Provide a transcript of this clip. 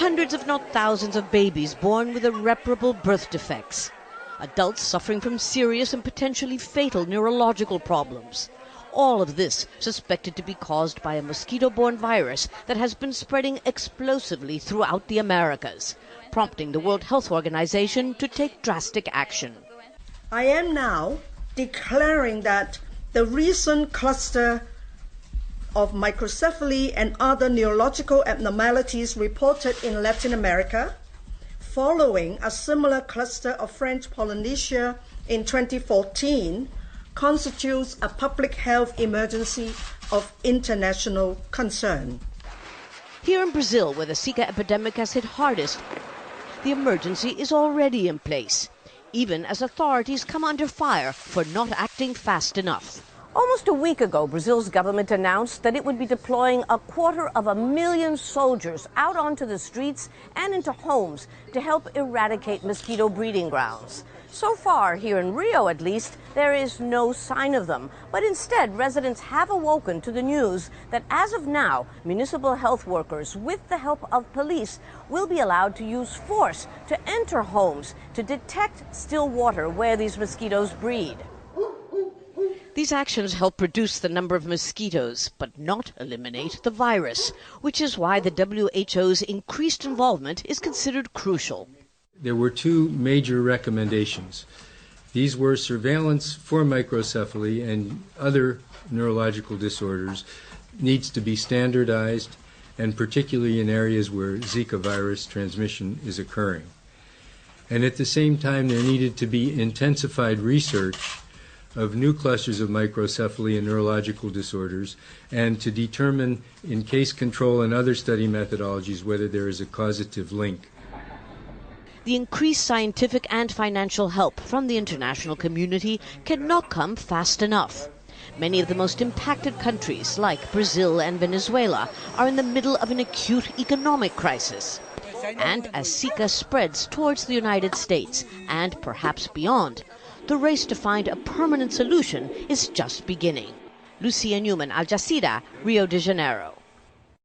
hundreds if not thousands of babies born with irreparable birth defects. Adults suffering from serious and potentially fatal neurological problems. All of this suspected to be caused by a mosquito-borne virus that has been spreading explosively throughout the Americas, prompting the World Health Organization to take drastic action. I am now declaring that the recent cluster of microcephaly and other neurological abnormalities reported in Latin America, following a similar cluster of French Polynesia in 2014, constitutes a public health emergency of international concern. Here in Brazil, where the Zika epidemic has hit hardest, the emergency is already in place, even as authorities come under fire for not acting fast enough. Almost a week ago, Brazil's government announced that it would be deploying 250,000 soldiers out onto the streets and into homes to help eradicate mosquito breeding grounds. So far, here in Rio at least, there is no sign of them. But instead, residents have awoken to the news that as of now, municipal health workers, with the help of police, will be allowed to use force to enter homes to detect still water where these mosquitoes breed. These actions help reduce the number of mosquitoes, but not eliminate the virus, which is why the WHO's increased involvement is considered crucial. There were two major recommendations. These were surveillance for microcephaly and other neurological disorders needs to be standardized, and particularly in areas where Zika virus transmission is occurring. And at the same time, there needed to be intensified research of new clusters of microcephaly and neurological disorders, and to determine in case control and other study methodologies whether there is a causative link. The increased scientific and financial help from the international community cannot come fast enough. Many of the most impacted countries, like Brazil and Venezuela, are in the middle of an acute economic crisis. And as Zika spreads towards the United States and perhaps beyond, the race to find a permanent solution is just beginning. Lucia Newman, Al Jazeera, Rio de Janeiro.